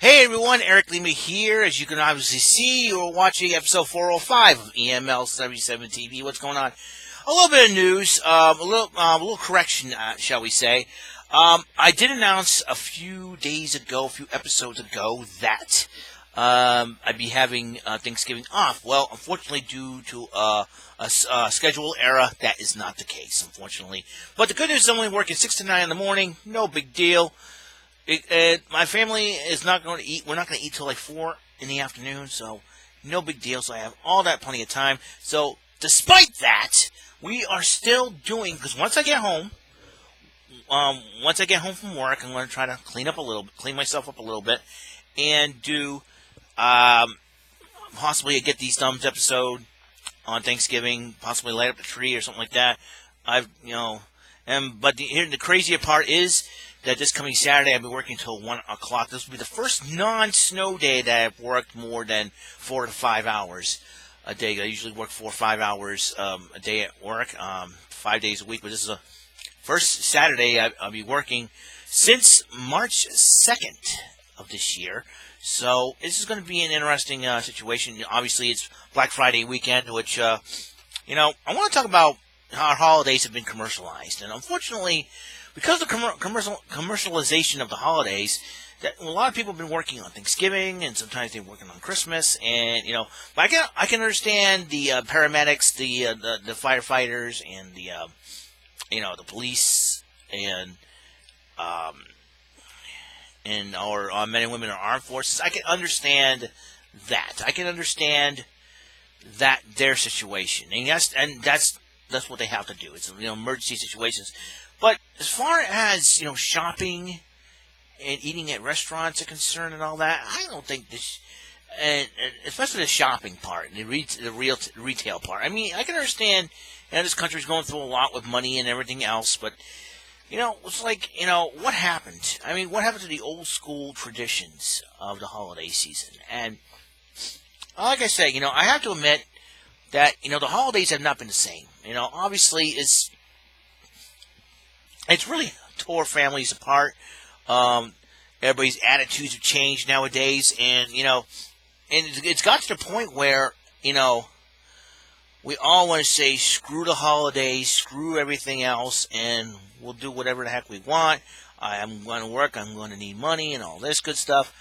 Hey everyone, Eric Lima here. As you can obviously see, you're watching episode 405 of EML77 TV. What's going on? A little bit of news, a little correction, shall we say. I did announce a few episodes ago, that I'd be having Thanksgiving off. Well, unfortunately, due to a schedule error, that is not the case, unfortunately. But the good news is I'm only working 6 to 9 in the morning. No big deal. My family is not going to eat. We're not going to eat till like 4 in the afternoon, so no big deal. So I have all that plenty of time. So despite that, we are still doing, because once I get home from work, I'm going to try to clean myself up a little bit, and do possibly a Get These Thumbs episode on Thanksgiving, possibly light up the tree or something like that. But the crazier part is that this coming Saturday, I'll be working until 1 o'clock. This will be the first non-snow day that I've worked more than 4 to 5 hours a day. I usually work 4 or 5 hours a day at work, 5 days a week. But this is the first Saturday I'll be working since March 2nd of this year. So this is going to be an interesting situation. Obviously, it's Black Friday weekend, which, I want to talk about how our holidays have been commercialized. And unfortunately, because of the commercialization of the holidays, that a lot of people have been working on Thanksgiving, and sometimes they're working on Christmas, and but I can understand the paramedics, the firefighters, and the police, and our men and women in our armed forces. I can understand that. I can understand that their situation, and that's what they have to do. It's emergency situations. But as far as, shopping and eating at restaurants are concerned and all that, I don't think this, and especially the shopping part, the retail part. I mean, I can understand, this country's going through a lot with money and everything else, but, it's like, what happened? I mean, what happened to the old school traditions of the holiday season? And like I said, I have to admit that, the holidays have not been the same. Obviously, it's really tore families apart. Everybody's attitudes have changed nowadays, and it's got to the point where we all want to say screw the holidays, screw everything else, and we'll do whatever the heck we want. I'm going to work. I'm going to need money and all this good stuff,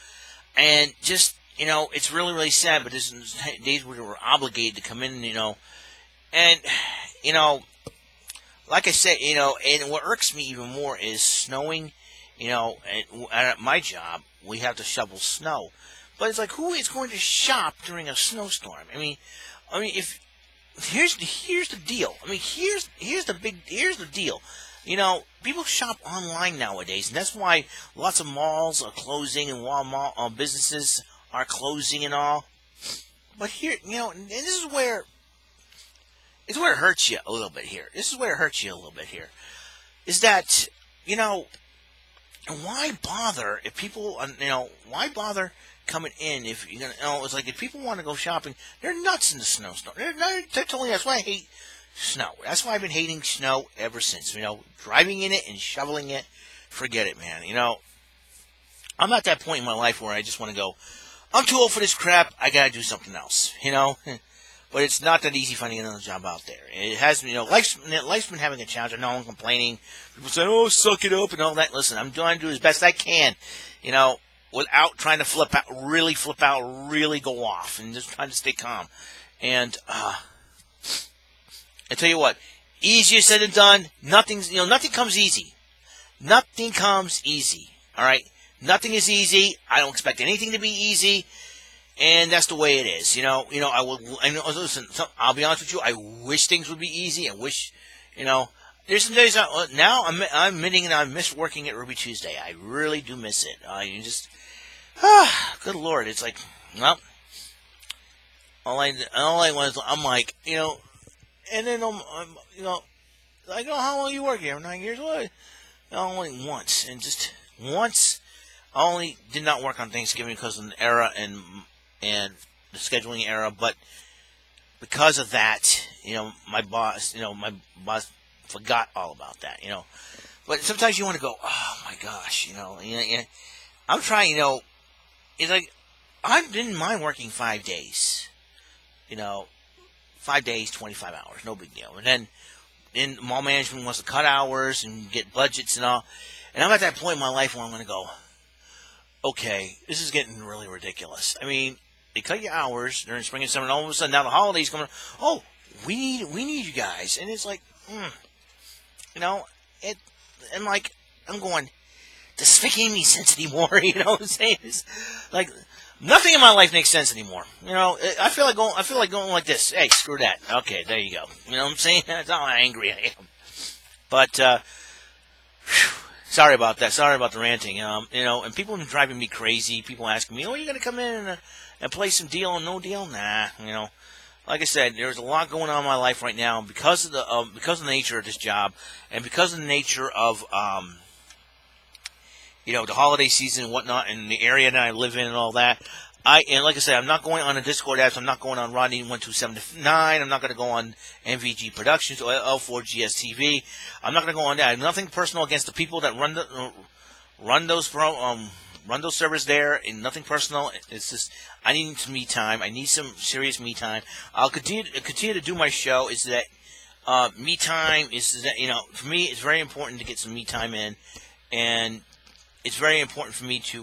and just it's really, really sad. But this is days where we're obligated to come in, and like I said, and what irks me even more is snowing. And at my job, we have to shovel snow. But it's like, who is going to shop during a snowstorm? I mean, if here's the deal. I mean, here's the deal. People shop online nowadays, and that's why lots of malls are closing and Walmart businesses are closing and all. But here, and this is where. It's where it hurts you a little bit here. This is where it hurts you a little bit here. Is that, why bother if people, why bother coming in if you're going to, it's like if people want to go shopping, they're nuts in the snowstorm. They're totally, that's why I hate snow. That's why I've been hating snow ever since. Driving in it and shoveling it, forget it, man. I'm at that point in my life where I just want to go, I'm too old for this crap, I got to do something else, But it's not that easy finding another job out there. It has, life's been having a challenge. I know I'm complaining. People say, "Oh, suck it up" and all that. Listen, I'm trying to do as best I can, without trying to flip out, really go off, and just trying to stay calm. And I tell you what, easier said than done. Nothing comes easy. Nothing comes easy. All right, nothing is easy. I don't expect anything to be easy. And that's the way it is, listen, I'll be honest with you, I wish things would be easy. I wish, there's some days now I'm admitting that I miss working at Ruby Tuesday. I really do miss it. Good Lord, it's like, well, all I want is, I'm like, and then like, how long you work here? 9 years? What? Only once, and just once. I only did not work on Thanksgiving because of the era and the scheduling era, but because of that, my boss forgot all about that, But sometimes you want to go, oh my gosh, I'm trying, it's like I didn't mind working 5 days. 5 days, 25 hours, no big deal. And then mall management wants to cut hours and get budgets and all. And I'm at that point in my life where I'm going to go, okay, this is getting really ridiculous. I mean, they cut your hours during spring and summer, and all of a sudden now the holidays coming. Oh, we need you guys, and it's like, and like I'm going, does this make any sense anymore? You know what I'm saying? It's like nothing in my life makes sense anymore. I feel like going like this. Hey, screw that. Okay, there you go. You know what I'm saying? That's how angry I am. But sorry about that. Sorry about the ranting. And people have been driving me crazy. People asking me, "Oh, you gonna come in and play some deal or no deal?" Nah. Like I said, there's a lot going on in my life right now because of the nature of this job and because of the nature of the holiday season and whatnot, and the area that I live in and all that. And like I said, I'm not going on a Discord apps. I'm not going on Rodney1279. I'm not going to go on MVG Productions or L4GS TV. I'm not going to go on that. I have nothing personal against the people that run those servers there, and nothing personal. It's just I need some me time. I need some serious me time. I'll continue to do my show. Is that me time? Is that for me, it's very important to get some me time in, and it's very important for me to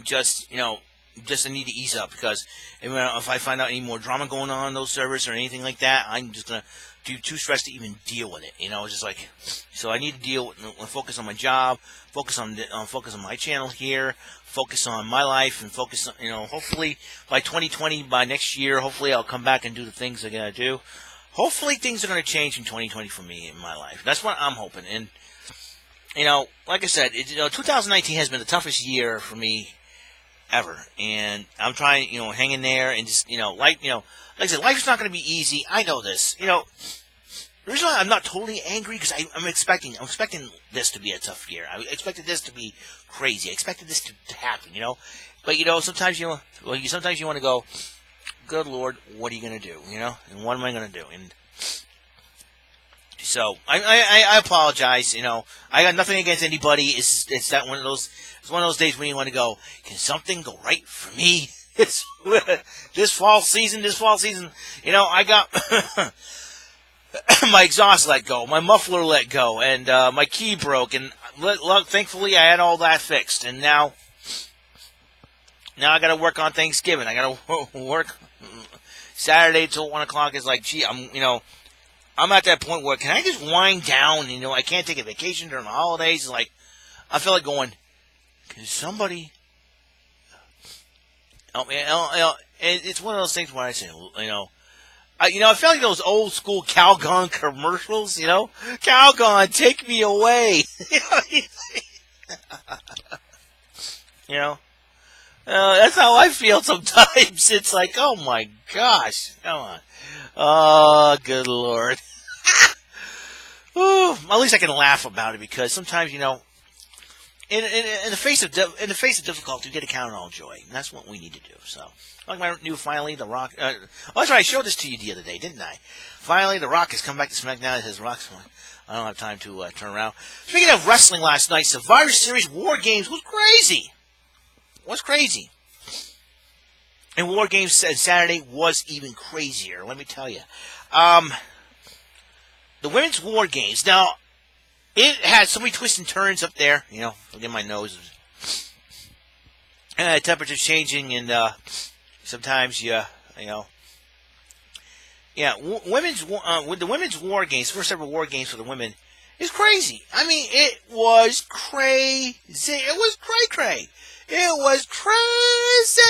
just I need to ease up because if I find out any more drama going on in those servers or anything like that, I'm just gonna do too stressed to even deal with it. It's just like so I need to focus on my job, focus on my channel here, focus on my life, and focus on hopefully by 2020, by next year, hopefully I'll come back and do the things I gotta do. Hopefully things are going to change in 2020 for me in my life. That's what I'm hoping. And, like I said, 2019 has been the toughest year for me ever. And I'm trying, hang in there and just, like I said, life's not going to be easy. I know this. The reason why I'm not totally angry because I'm expecting this to be a tough year. I expected this to be crazy. I expected this to happen, But, sometimes sometimes you want to go, good Lord, what are you going to do, And what am I going to do? And so I apologize, I got nothing against anybody. It's that one of those days when you want to go, can something go right for me? It's this fall season, I got my exhaust let go, my muffler let go, and my key broke, and thankfully I had all that fixed, and now I got to work on Thanksgiving. I got to work Saturday till 1 o'clock. Is like, gee, I'm at that point where can I just wind down? I can't take a vacation during the holidays. It's like I feel like going. Can somebody help me? It's one of those things where I say, I feel like those old school Calgon commercials. Calgon, take me away. That's how I feel sometimes. It's like, oh my gosh, come on. Oh, good Lord. Ooh, at least I can laugh about it because sometimes, in the face of difficulty, you get to count on all joy, and that's what we need to do. So, like my new finally, The Rock. That's right. I showed this to you the other day, didn't I? Finally, The Rock has come back to SmackDown. His Rock's. I don't have time to turn around. Speaking of wrestling, last night, Survivor Series WarGames was crazy. And WarGames Saturday was even crazier, let me tell you. The women's WarGames. Now, it had so many twists and turns up there. Forgive my nose. Temperature's changing, and sometimes with the women's WarGames, first ever WarGames for the women, is crazy. I mean, it was crazy. It was cray-cray. It was crazy.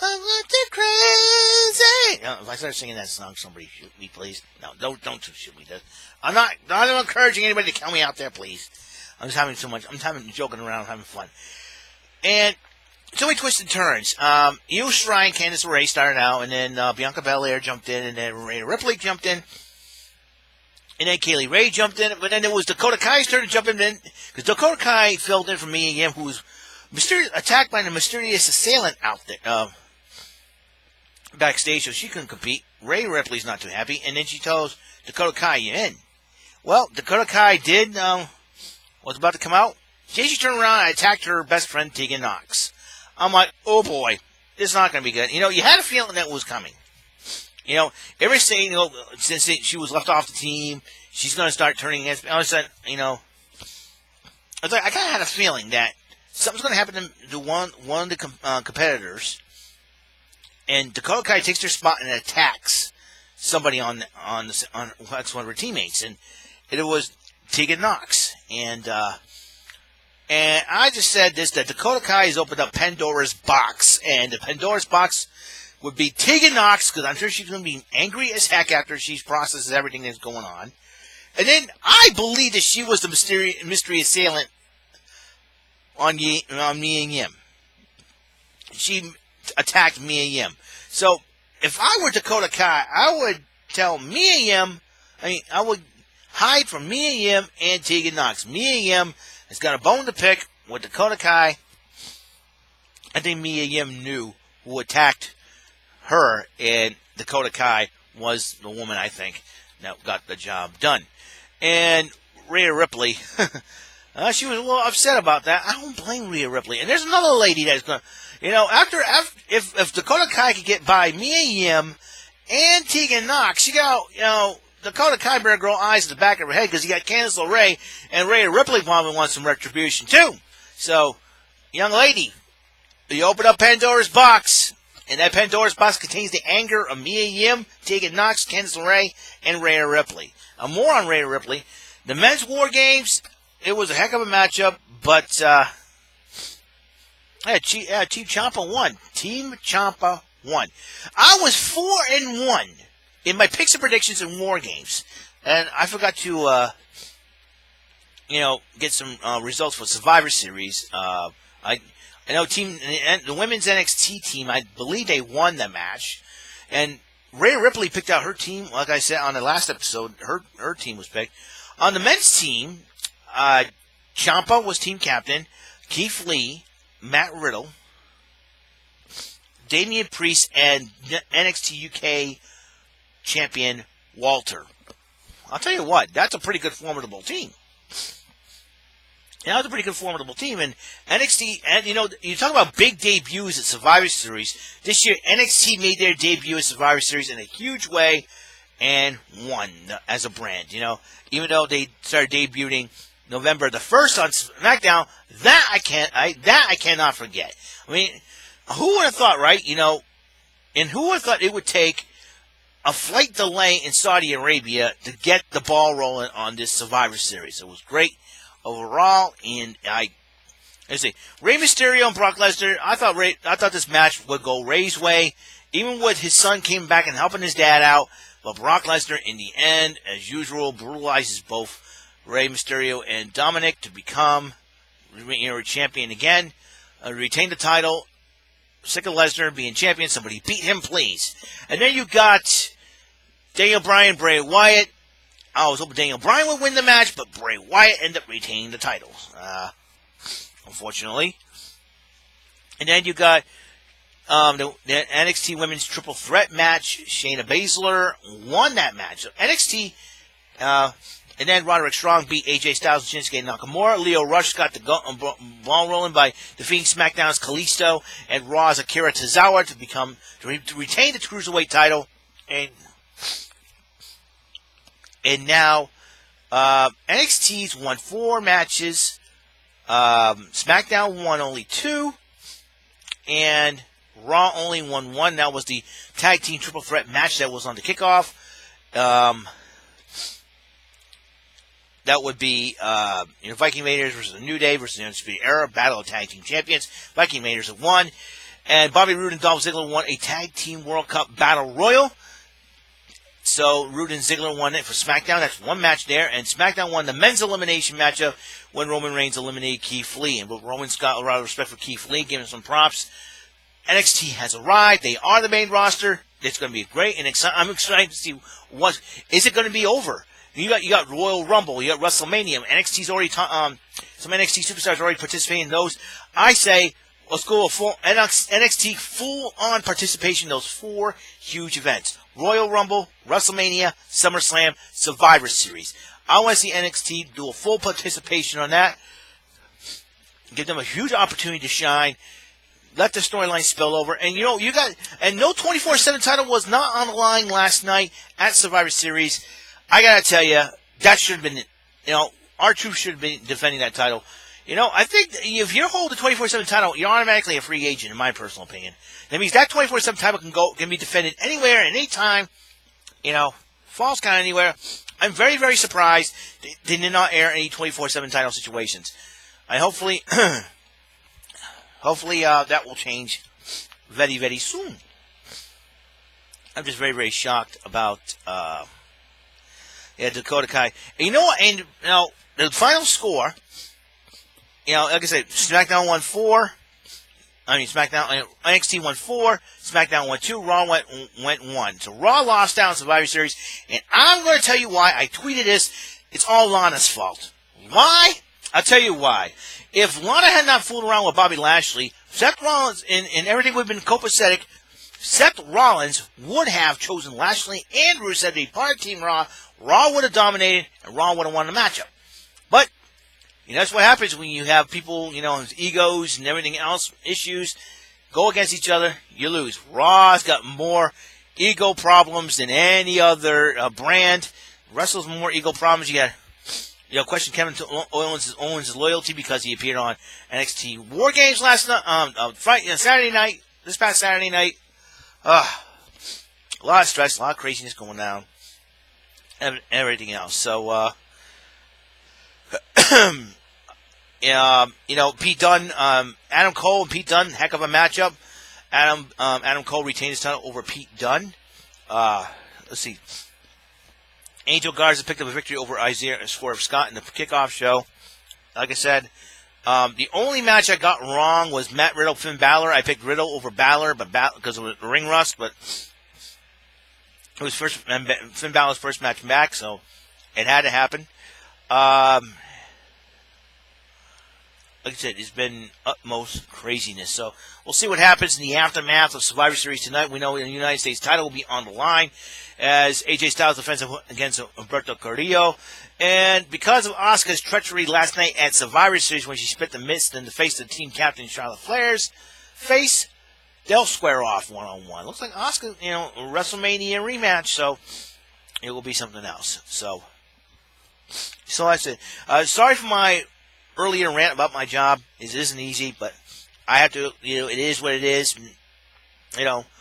I want to crazy. No, if I start singing that song, somebody shoot me, please. No, don't shoot me. I'm not encouraging anybody to kill me out there, please. I'm just having so much. I'm joking around, having fun. And so many twists and turns. Io Shirai and Candice LeRae started out, and then Bianca Belair jumped in, and then Rhea Ripley jumped in. And then Kaylee Ray jumped in, but then it was Dakota Kai's turn to jump in, because Dakota Kai filled in for Mia Yim, who was attacked by the mysterious assailant out there backstage, so she couldn't compete. Rhea Ripley's not too happy, and then she tells Dakota Kai, "You in?" Well, Dakota Kai did was about to come out, Then she turned around and attacked her best friend, Tegan Knox. I'm like, oh boy, this is not going to be good. You had a feeling that was coming. Every saying, since she was left off the team, she's going to start turning against me. All of a sudden, I was like, I kind of had a feeling that something's going to happen to one of the competitors, and Dakota Kai takes her spot and attacks somebody on that's one of her teammates, and it was Tegan Knox, and I just said this, that Dakota Kai has opened up Pandora's box, and the Pandora's box would be Tegan Knox, because I'm sure she's going to be angry as heck after she processes everything that's going on. And then I believe that she was the mystery assailant on Mia Yim. She attacked Mia Yim. So if I were Dakota Kai, I would tell Mia Yim, I would hide from Mia Yim and Tegan Knox. Mia Yim has got a bone to pick with Dakota Kai. I think Mia Yim knew who attacked her, and Dakota Kai was the woman, I think, that got the job done. And Rhea Ripley, she was a little upset about that. I don't blame Rhea Ripley. And there's another lady that's going to, if Dakota Kai could get by Mia Yim and Tegan Knox, she got, Dakota Kai better grow eyes at the back of her head, because you got Candice LeRae, and Rhea Ripley probably wants some retribution too. So, young lady, you open up Pandora's box, and that Pandora's box contains the anger of Mia Yim, Tegan Knox, Candice LeRae, and Rhea Ripley. More on Rhea Ripley. The men's War Games, it was a heck of a matchup, but Team Ciampa won. Team Ciampa won. I was 4-1 in my picks and predictions in War Games, and I forgot to get some results for Survivor Series. I know the women's NXT team, I believe they won the match, and Rhea Ripley picked out her team. Like I said on the last episode, her team was picked. On the men's team, Ciampa was team captain, Keith Lee, Matt Riddle, Damian Priest, and NXT UK champion Walter. I'll tell you what, that's a pretty good formidable team. That was a pretty good formidable team. And NXT, and you talk about big debuts at Survivor Series. This year, NXT made their debut at Survivor Series in a huge way and won as a brand. Even though they started debuting November the 1st on SmackDown, that I cannot forget. Who would have thought, right? And who would have thought it would take a flight delay in Saudi Arabia to get the ball rolling on this Survivor Series? It was great overall, and I say Rey Mysterio and Brock Lesnar. I thought this match would go Rey's way, even with his son came back and helping his dad out. But Brock Lesnar, in the end, as usual, brutalizes both Rey Mysterio and Dominic to become champion again, retain the title. Sick of Lesnar being champion. Somebody beat him, please. And then you got Daniel Bryan, Bray Wyatt. I was hoping Daniel Bryan would win the match, but Bray Wyatt ended up retaining the titles, unfortunately. And then you got the NXT Women's Triple Threat match. Shayna Baszler won that match. So NXT, and then Roderick Strong beat AJ Styles and Shinsuke Nakamura. Leo Rush got the ball rolling by defeating SmackDown's Kalisto and Raw's Akira Tozawa to retain the Cruiserweight title. And now, NXT's won 4 matches. SmackDown won only 2. And Raw only won 1. That was the Tag Team Triple Threat match that was on the kickoff. That would be Viking Raiders versus the New Day versus the Undisputed Era. Battle of Tag Team Champions. Viking Raiders have won. And Bobby Roode and Dolph Ziggler won a Tag Team World Cup Battle Royal. So Roode and Ziggler won it for SmackDown. That's one match there. And SmackDown won the men's elimination matchup when Roman Reigns eliminated Keith Lee. And Roman's got a lot of respect for Keith Lee, giving him some props. NXT has arrived. They are the main roster. It's going to be great. And I'm excited to see is it going to be over. You got Royal Rumble. You got WrestleMania. NXT's already some NXT superstars already participating in those. I say let's go full NXT full-on participation in those 4 huge events. Royal Rumble, WrestleMania, SummerSlam, Survivor Series. I want to see NXT do a full participation on that. Give them a huge opportunity to shine. Let the storyline spill over. And, no 24/7 title was not on the line last night at Survivor Series. I got to tell you, that should have been, R-Truth should have been defending that title. I think if you hold the 24/7 title, you're automatically a free agent, in my personal opinion. That means that 24/7 title can be defended anywhere and anytime. Falls count anywhere. I'm very, very surprised they did not air any 24/7 title situations. Hopefully that will change very, very soon. I'm just very, very shocked about Dakota Kai. And you know what? And the final score. Like I said, SmackDown won 4. NXT won 4. SmackDown won 2. Raw went 1. So Raw lost out in Survivor Series. And I'm going to tell you why. I tweeted this. It's all Lana's fault. Why? I'll tell you why. If Lana had not fooled around with Bobby Lashley, Seth Rollins, and everything would have been copacetic, Seth Rollins would have chosen Lashley and Rusev to be part of Team Raw. Raw would have dominated, and Raw would have won the matchup. But that's what happens when you have people, egos and everything else, issues, go against each other, you lose. Raw's got more ego problems than any other brand. Wrestles more ego problems. You got question Kevin Owens' loyalty because he appeared on NXT WarGames last night, Saturday night, this past Saturday night. A lot of stress, a lot of craziness going down, and everything else. So, Pete Dunne, Adam Cole and Pete Dunne, heck of a matchup. Adam Cole retained his title over Pete Dunne. Let's see. Angel Garza picked up a victory over Isaiah Swerve Scott in the kickoff show. Like I said, the only match I got wrong was Matt Riddle, Finn Balor. I picked Riddle over Balor, but because of the ring rust, but it was Finn Balor's first match back, so it had to happen. Like I said, it's been utmost craziness. So we'll see what happens in the aftermath of Survivor Series tonight. We know the United States title will be on the line as AJ Styles defends against Humberto Carrillo. And because of Asuka's treachery last night at Survivor Series when she spit the mist in the face of the team captain Charlotte Flair's face, they'll square off one-on-one. Looks like Asuka, a WrestleMania rematch, so it will be something else. So that's it. Sorry for my earlier rant about my job. It isn't easy, but I have to, it is what it is.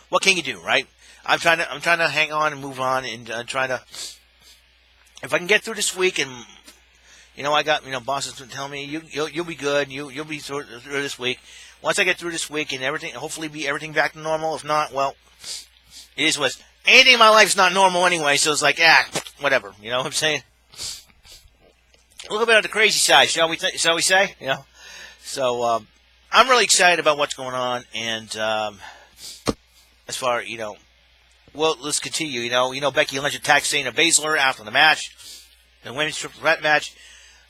What can you do, right? I'm trying to hang on and move on and try to, if I can get through this week and, I got, bosses telling me, you'll be good, you'll be through this week. Once I get through this week and hopefully be everything back to normal. If not, well, it is what it is. Anything in my life's not normal anyway, so it's like, whatever, you know what I'm saying? A little bit on the crazy side, shall we say? So I'm really excited about what's going on, and as far well, let's continue. Becky Lynch attacked Shayna Baszler after the match, the women's triple threat match.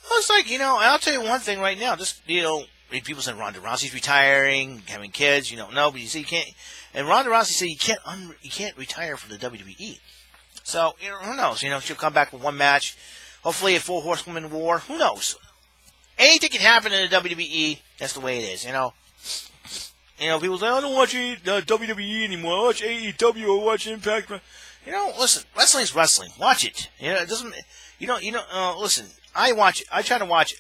I was like, I'll tell you one thing right now. Just people said Ronda Rousey's retiring, having kids. No, but you see, you can't. And Ronda Rousey said you can't retire from the WWE. So who knows? She'll come back with one match. Hopefully a 4 horsewoman war. Who knows? Anything can happen in the WWE. That's the way it is, people say, I don't watch WWE anymore. I watch AEW. I watch Impact. Listen, wrestling's wrestling. Watch it. It doesn't, listen, I try to watch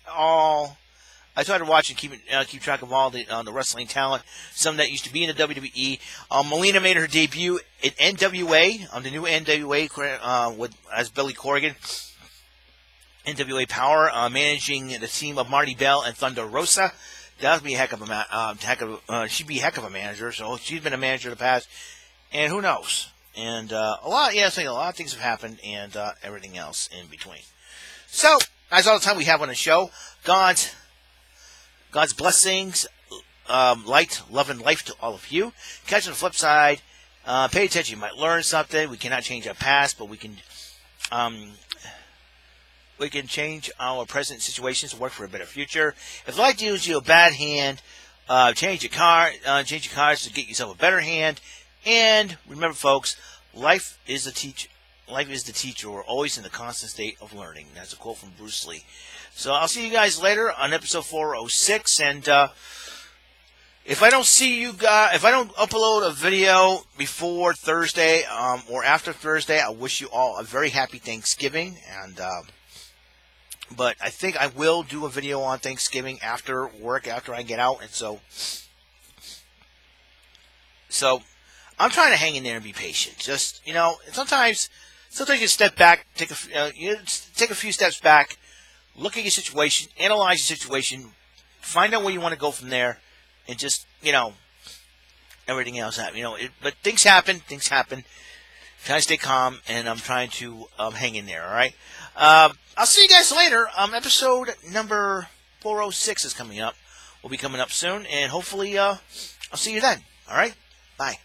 and keep track of all the wrestling talent. Some that used to be in the WWE. Melina made her debut at NWA, the new NWA, as Billy Corgan. NWA Power, managing the team of Marty Bell and Thunder Rosa. That would be a heck of a she'd be a heck of a manager. So she's been a manager in the past, and who knows? And a lot of things have happened, and everything else in between. So that's all the time we have on the show. God's blessings, light, love, and life to all of you. Catch on the flip side. Pay attention. You might learn something. We cannot change our past, but we can change our present situations to work for a better future. If life deals you a bad hand, change your cards to get yourself a better hand. And remember, folks, life is a teacher. life is the teacher. We're always in the constant state of learning. That's a quote from Bruce Lee. So I'll see you guys later on episode 406. And if I don't see you guys, if I don't upload a video before Thursday or after Thursday, I wish you all a very happy Thanksgiving. And but I think I will do a video on Thanksgiving after work, after I get out. And so I'm trying to hang in there and be patient. Just, sometimes you step back, take a few steps back, look at your situation, analyze your situation, find out where you want to go from there, and just, everything else happens. But things happen. Trying to stay calm, and I'm trying to hang in there. All right. I'll see you guys later. Episode number 406 is coming up. Will be coming up soon, and hopefully I'll see you then. All right. Bye.